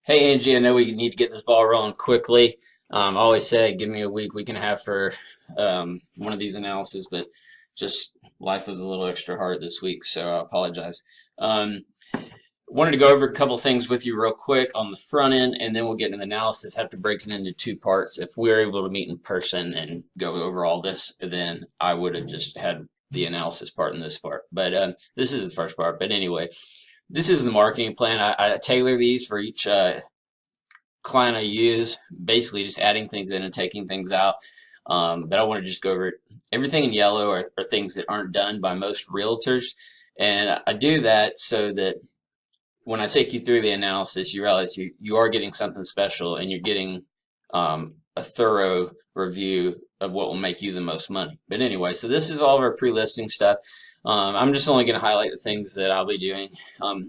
Hey Angie, I know we need to get this ball rolling quickly. I always say, give me a week and a half for one of these analyses, but just life was a little extra hard this week, so I apologize. Um, Wanted to go over a couple things with you real quick on the front end, and then we'll get into the analysis. Have to break it into two parts. If we were able to meet in person and go over all this, then I would have just had the analysis part and this part. But this is the first part. But anyway, this is the marketing plan. I tailor these for each client I use, basically just adding things in and taking things out. But I want to just go over it. Everything in yellow are things that aren't done by most realtors. And I do that so that when I take you through the analysis, you realize you are getting something special and you're getting a thorough review of what will make you the most money. But anyway, so this is all of our pre-listing stuff. I'm just only going to highlight the things that I'll be doing.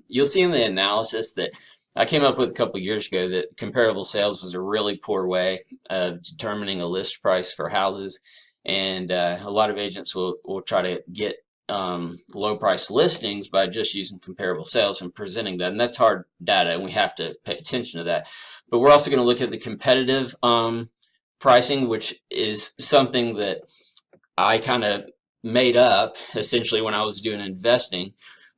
You'll see in the analysis that I came up with a couple years ago that comparable sales was a really poor way of determining a list price for houses, and a lot of agents will try to get low price listings by just using comparable sales and presenting that, and that's hard data, and we have to pay attention to that. But we're also going to look at the competitive pricing, which is something that I kind of made up essentially when I was doing investing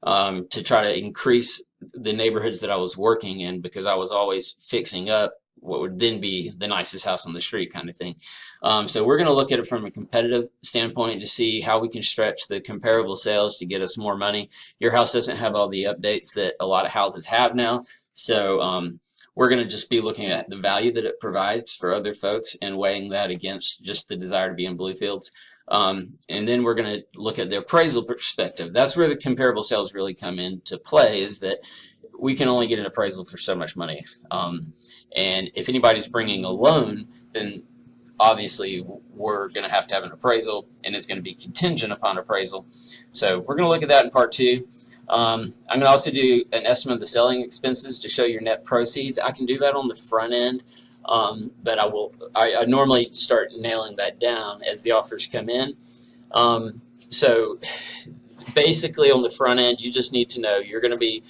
to try to increase the neighborhoods that I was working in, because I was always fixing up what would then be the nicest house on the street kind of thing. So we're going to look at it from a competitive standpoint to see how we can stretch the comparable sales to get us more money. Your house doesn't have all the updates that a lot of houses have now, so we're going to just be looking at the value that it provides for other folks and weighing that against just the desire to be in Bluefields. And then we're going to look at the appraisal perspective. That's where the comparable sales really come into play, is that we can only get an appraisal for so much money. And if anybody's bringing a loan, then obviously we're going to have an appraisal, and it's going to be contingent upon appraisal. So we're going to look at that in part two. I'm going to also do an estimate of the selling expenses to show your net proceeds. I can do that on the front end. But I normally start nailing that down as the offers come in. So basically on the front end, you just need to know you're going to be,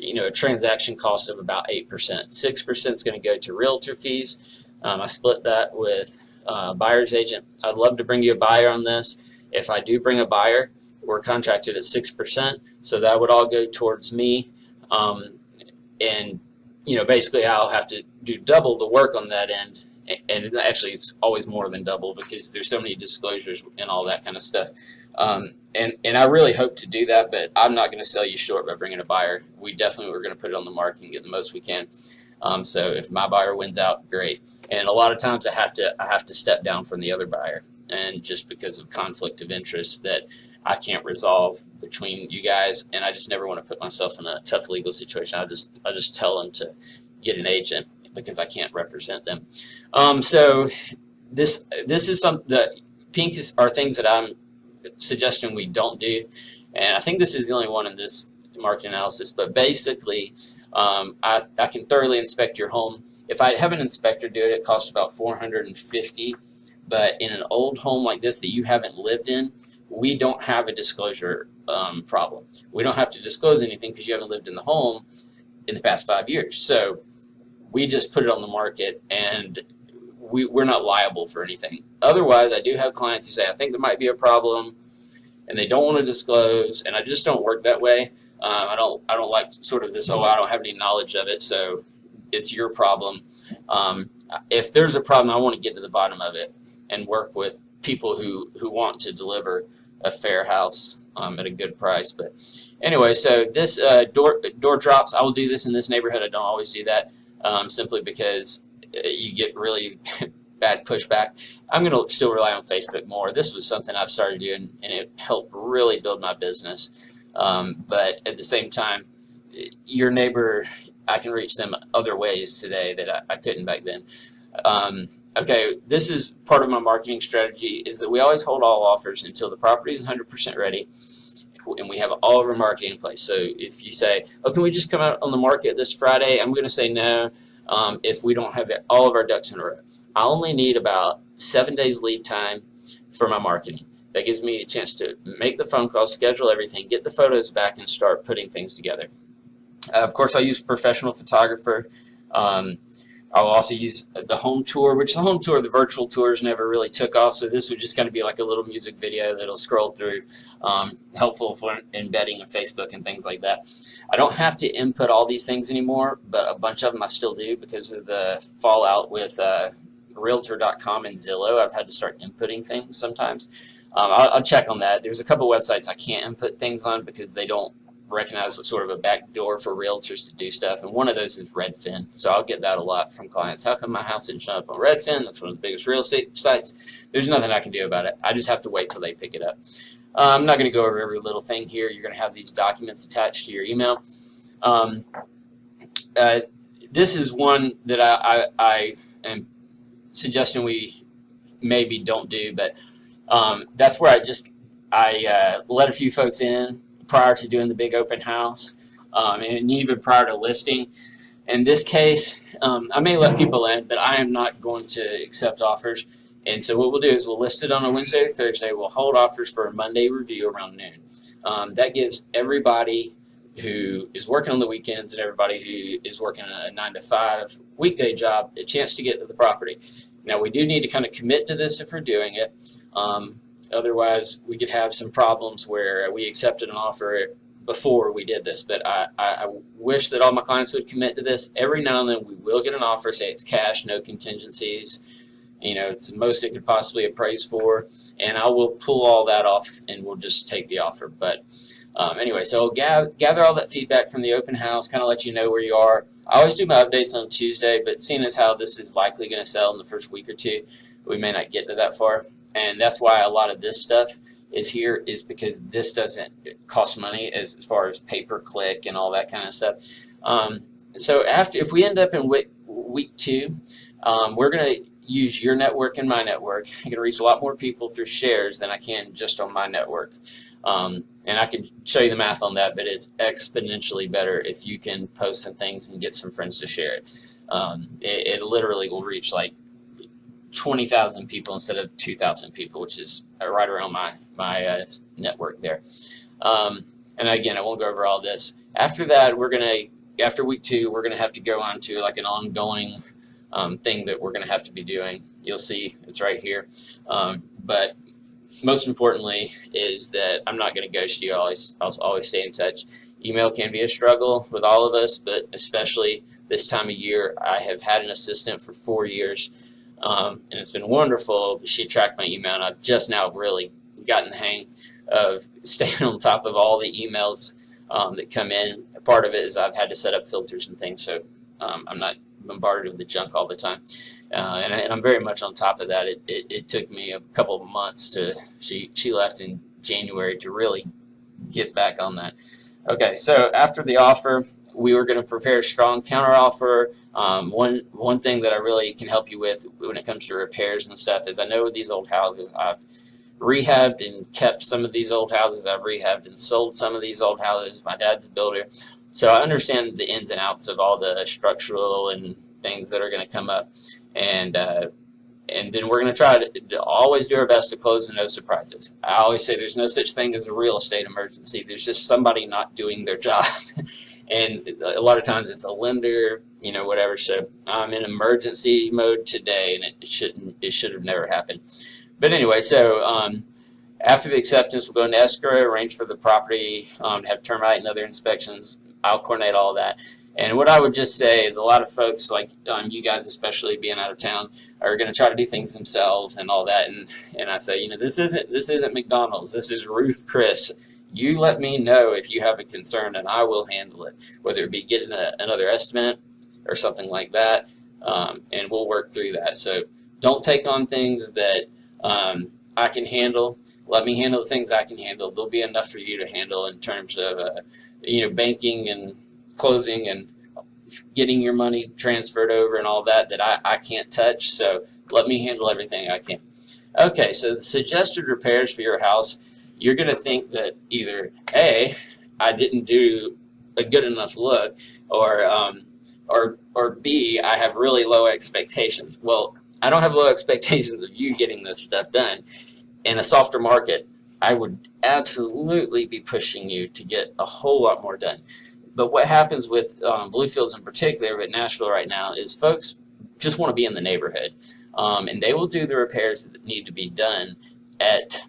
a transaction cost of about 8%. 6% is going to go to realtor fees. I split that with buyer's agent. I'd love to bring you a buyer on this. If I do bring a buyer, we're contracted at 6%, so that would all go towards me. And basically I'll have to do double the work on that end, and actually it's always more than double because there's so many disclosures and all that kind of stuff. And I really hope to do that, but I'm not going to sell you short by bringing a buyer. We definitely are going to put it on the market and get the most we can. So if my buyer wins out, great. And a lot of times I have to step down from the other buyer, and just because of conflict of interest that I can't resolve between you guys, and I just never want to put myself in a tough legal situation. I just tell them to get an agent because I can't represent them. So this is something that are things that I'm suggesting we don't do, and I think this is the only one in this market analysis. But basically, I can thoroughly inspect your home. If I have an inspector do it, it costs about $450. But in an old home like this that you haven't lived in, we don't have a disclosure problem. We don't have to disclose anything because you haven't lived in the home in the past 5 years. So we just put it on the market, and we're not liable for anything. Otherwise, I do have clients who say, I think there might be a problem, and they don't want to disclose, and I just don't work that way. I don't like sort of this, I don't have any knowledge of it, so it's your problem. If there's a problem, I want to get to the bottom of it and work with people who want to deliver a fair house at a good price. But anyway, so this door drops, I will do this in this neighborhood. I don't always do that simply because you get really bad pushback. I'm going to still rely on Facebook more. This was something I've started doing, and it helped really build my business. But at the same time, your neighbor, I can reach them other ways today that I couldn't back then. Okay, this is part of my marketing strategy, is that we always hold all offers until the property is 100% ready and we have all of our marketing in place. So if you say, oh, can we just come out on the market this Friday? I'm going to say no if we don't have all of our ducks in a row. I only need about 7 days lead time for my marketing. That gives me a chance to make the phone calls, schedule everything, get the photos back, and start putting things together. Of course, I use a professional photographer. I'll also use the home tour, which the home tour, the virtual tours never really took off. So this would just kind of be like a little music video that'll scroll through, helpful for embedding in Facebook and things like that. I don't have to input all these things anymore, but a bunch of them I still do because of the fallout with Realtor.com and Zillow. I've had to start inputting things sometimes. I'll check on that. There's a couple websites I can't input things on because they don't recognize sort of a back door for realtors to do stuff, and one of those is Redfin. So I'll get that a lot from clients. How come my house didn't show up on Redfin? That's one of the biggest real estate sites. There's nothing I can do about it. I just have to wait till they pick it up. I'm not going to go over every little thing here. You're going to have these documents attached to your email. This is one that I am suggesting we maybe don't do, but that's where I let a few folks in prior to doing the big open house, and even prior to listing. In this case, I may let people in, but I am not going to accept offers. And so what we'll do is we'll list it on a Wednesday or Thursday. We'll hold offers for a Monday review around noon. That gives everybody who is working on the weekends and everybody who is working a 9-to-5 weekday job a chance to get to the property. Now, we do need to kind of commit to this if we're doing it. Otherwise, we could have some problems where we accepted an offer before we did this. But I wish that all my clients would commit to this. Every now and then we will get an offer, say it's cash, no contingencies. You know, it's the most it could possibly appraise for. And I will pull all that off and we'll just take the offer. But anyway, so I'll gather all that feedback from the open house, kind of let you know where you are. I always do my updates on Tuesday, but seeing as how this is likely going to sell in the first week or two, we may not get to that far. And that's why a lot of this stuff is here, is because this doesn't cost money as far as pay-per-click and all that kind of stuff. So if we end up in week 2, we're going to use your network and my network. I'm going to reach a lot more people through shares than I can just on my network. And I can show you the math on that, but it's exponentially better if you can post some things and get some friends to share it. It literally will reach like 20,000 people instead of 2,000 people, which is right around my network there. And again, I won't go over all this. After that, after week 2, we're gonna have to go on to like an ongoing thing that we're gonna have to be doing. You'll see it's right here. But most importantly is that I'm not gonna ghost you. I'll always stay in touch. Email can be a struggle with all of us, but especially this time of year. I have had an assistant for 4 years. And it's been wonderful. She tracked my email, and I've just now really gotten the hang of staying on top of all the emails that come in. Part of it is I've had to set up filters and things, so I'm not bombarded with the junk all the time. And I'm very much on top of that. It took me a couple of months she left in January to really get back on that. Okay, so after the offer, we were going to prepare a strong counteroffer. One thing that I really can help you with when it comes to repairs and stuff is I know these old houses. I've rehabbed and kept some of these old houses. I've rehabbed and sold some of these old houses. My dad's a builder, so I understand the ins and outs of all the structural and things that are going to come up. And then we're going to try to always do our best to close with no surprises. I always say there's no such thing as a real estate emergency. There's just somebody not doing their job. And a lot of times it's a lender, you know, whatever. So I'm in emergency mode today, and it should have never happened. But anyway, so after the acceptance, we'll go into escrow, arrange for the property to have termite and other inspections. I'll coordinate all that. And what I would just say is a lot of folks, like you guys especially being out of town, are going to try to do things themselves and all that. And I say, you know, this isn't McDonald's. This is Ruth Chris. You let me know if you have a concern, and I will handle it, whether it be getting another estimate or something like that, and we'll work through that. So don't take on things that I can handle. Let me handle the things I can handle. There'll be enough for you to handle in terms of you know, banking and closing and getting your money transferred over and all that I can't touch. So let me handle everything I can. Okay, so the suggested repairs for your house. You're going to think that either A, I didn't do a good enough look, or B, I have really low expectations. Well, I don't have low expectations of you getting this stuff done. In a softer market, I would absolutely be pushing you to get a whole lot more done. But what happens with Bluefields in particular, but Nashville right now, is folks just want to be in the neighborhood. And they will do the repairs that need to be done at,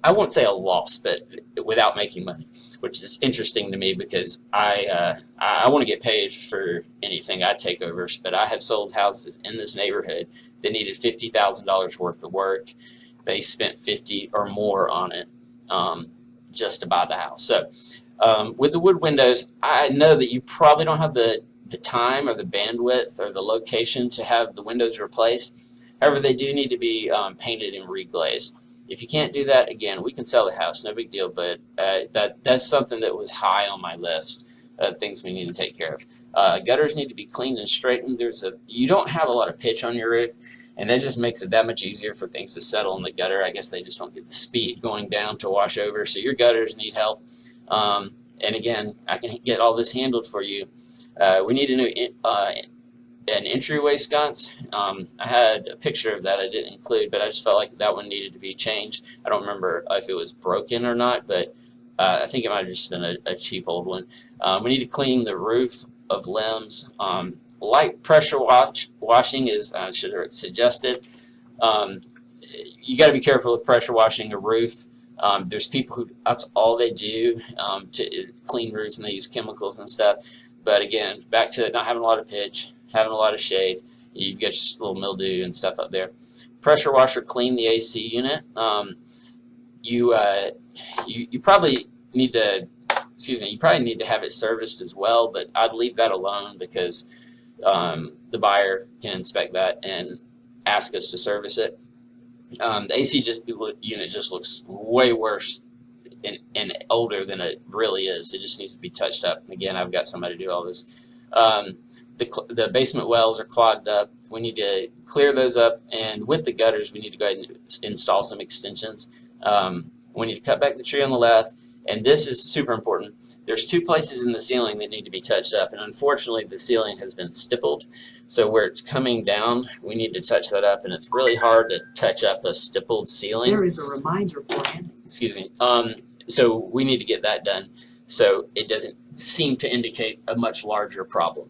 I won't say a loss, but without making money, which is interesting to me because I want to get paid for anything I take over. But I have sold houses in this neighborhood that needed $50,000 worth of work. They spent 50 or more on it just to buy the house. So with the wood windows, I know that you probably don't have the time or the bandwidth or the location to have the windows replaced. However, they do need to be painted and reglazed. If you can't do that, again, we can sell the house, no big deal, but that's something that was high on my list of things we need to take care of. Gutters need to be cleaned and straightened. You don't have a lot of pitch on your roof, and that just makes it that much easier for things to settle in the gutter. I guess they just don't get the speed going down to wash over, so your gutters need help. And again, I can get all this handled for you. We need a new an entryway sconce. I had a picture of that I didn't include, but I just felt like that one needed to be changed. I don't remember if it was broken or not, but I think it might have just been a cheap old one. We need to clean the roof of limbs. Light pressure washing is suggested. You got to be careful with pressure washing a roof. There's people who that's all they do to clean roofs, and they use chemicals and stuff. But again, back to not having a lot of pitch, having a lot of shade. You've got just a little mildew and stuff up there. Pressure washer, clean the AC unit. You probably need to, you probably need to have it serviced as well, but I'd leave that alone because the buyer can inspect that and ask us to service it. The AC unit just looks way worse and older than it really is. It just needs to be touched up. Again, I've got somebody to do all this. The basement wells are clogged up. We need to clear those up, and with the gutters, we need to go ahead and install some extensions. We need to cut back the tree on the left, and this is super important. There's 2 places in the ceiling that need to be touched up, and unfortunately, the ceiling has been stippled. So where it's coming down, we need to touch that up, and it's really hard to touch up a stippled ceiling. There is a reminder for him. Excuse me. So we need to get that done so it doesn't seem to indicate a much larger problem.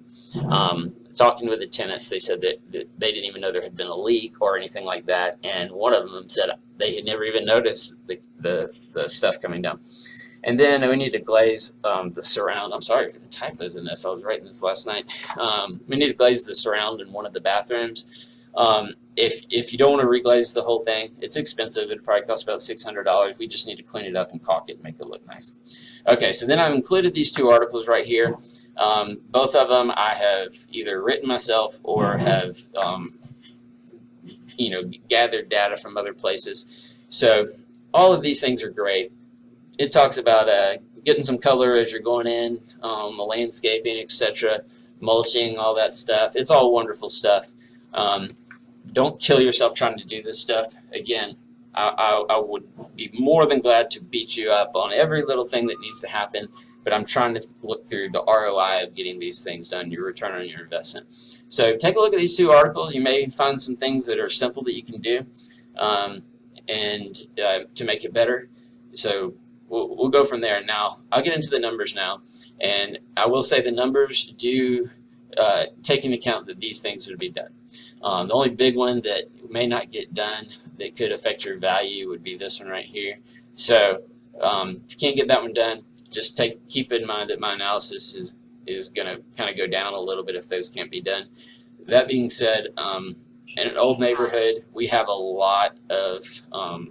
Talking with the tenants, they said that they didn't even know there had been a leak or anything like that, and one of them said they had never even noticed the stuff coming down. And then we need to glaze the surround. I'm sorry for the typos in this. I was writing this last night. We need to glaze the surround in one of the bathrooms. If you don't want to reglaze the whole thing, it's expensive. It probably costs about $600. We just need to clean it up and caulk it and make it look nice. Okay, so then I've included these 2 articles right here. Both of them I have either written myself or have gathered data from other places. So all of these things are great. It talks about getting some color as you're going in, the landscaping, etc., mulching, all that stuff. It's all wonderful stuff. Don't kill yourself trying to do this stuff. Again, I would be more than glad to beat you up on every little thing that needs to happen, but I'm trying to look through the ROI of getting these things done, your return on your investment. So take a look at these 2 articles. You may find some things that are simple that you can do to make it better. So we'll go from there. Now, I'll get into the numbers now, and I will say the numbers do take into account that these things would be done. The only big one that may not get done that could affect your value would be this one right here. So if you can't get that one done, just keep in mind that my analysis is going to kind of go down a little bit if those can't be done. That being said, in an old neighborhood, we have a lot of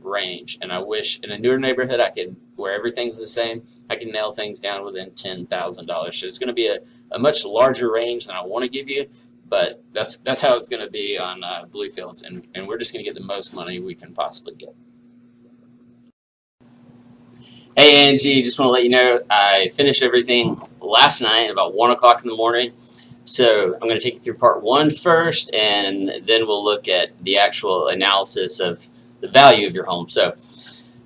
range, and I wish in a newer neighborhood where everything's the same, I can nail things down within $10,000. So it's going to be a much larger range than I want to give you, but that's how it's going to be on Bluefields, and we're just going to get the most money we can possibly get. Hey Angie, just want to let you know I finished everything last night at about 1 o'clock in the morning. So I'm going to take you through part 1 first, and then we'll look at the actual analysis of the value of your home. So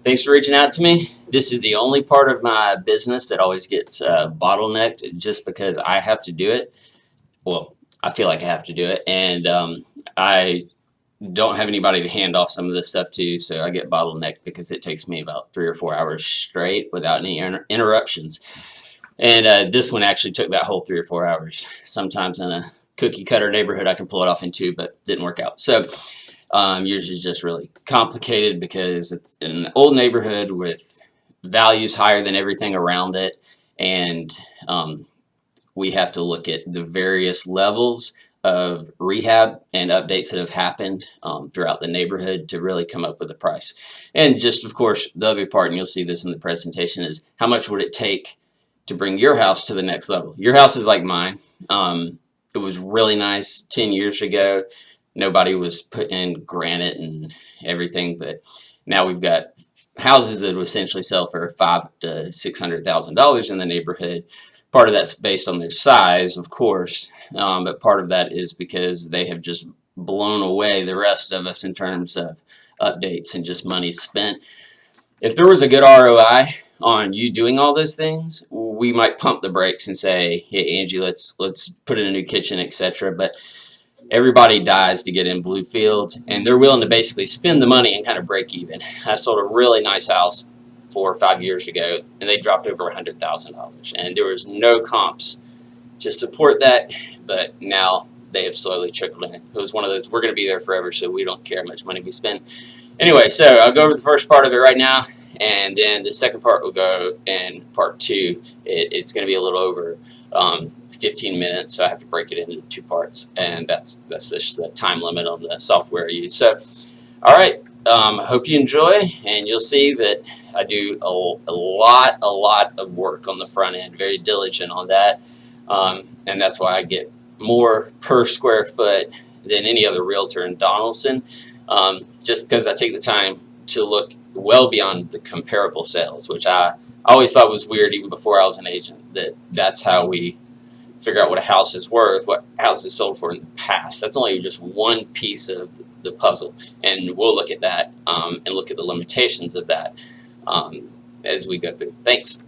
thanks for reaching out to me. This is the only part of my business that always gets bottlenecked just because I have to do it. Well, I feel like I have to do it, and I don't have anybody to hand off some of this stuff to, so I get bottlenecked because it takes me about 3 or 4 hours straight without any interruptions. And this one actually took that whole 3 or 4 hours. Sometimes in a cookie cutter neighborhood, I can pull it off in 2, but didn't work out. So yours is just really complicated because it's in an old neighborhood with values higher than everything around it, and we have to look at the various levels of rehab and updates that have happened throughout the neighborhood to really come up with a price. And just, of course, the other part, and you'll see this in the presentation, is how much would it take to bring your house to the next level. Your house is like mine. It was really nice 10 years ago. Nobody was putting in granite and everything, but now we've got houses that would essentially sell for $500,000 to $600,000 in the neighborhood. Part of that's based on their size, of course, but part of that is because they have just blown away the rest of us in terms of updates and just money spent. If there was a good ROI on you doing all those things, we might pump the brakes and say, hey, Angie, let's put in a new kitchen, etc. But everybody dies to get in Bluefields, and they're willing to basically spend the money and kind of break even. I sold a really nice house 4 or 5 years ago, and they dropped over $100,000, and there was no comps to support that, but now they have slowly trickled in. It was one of those, we're going to be there forever, so we don't care how much money we spend. Anyway, so I'll go over the first part of it right now, and then the second part will go in part 2. It's going to be a little over 15 minutes, so I have to break it into 2 parts, and that's just the time limit on the software I use. So, all right, I hope you enjoy, and you'll see that I do a lot of work on the front end, very diligent on that, and that's why I get more per square foot than any other realtor in Donaldson, just because I take the time to look well beyond the comparable sales, which I always thought was weird even before I was an agent, that's how we figure out what a house is worth, what houses sold for in the past. That's only just one piece of the puzzle, and we'll look at that and look at the limitations of that as we go through. Thanks.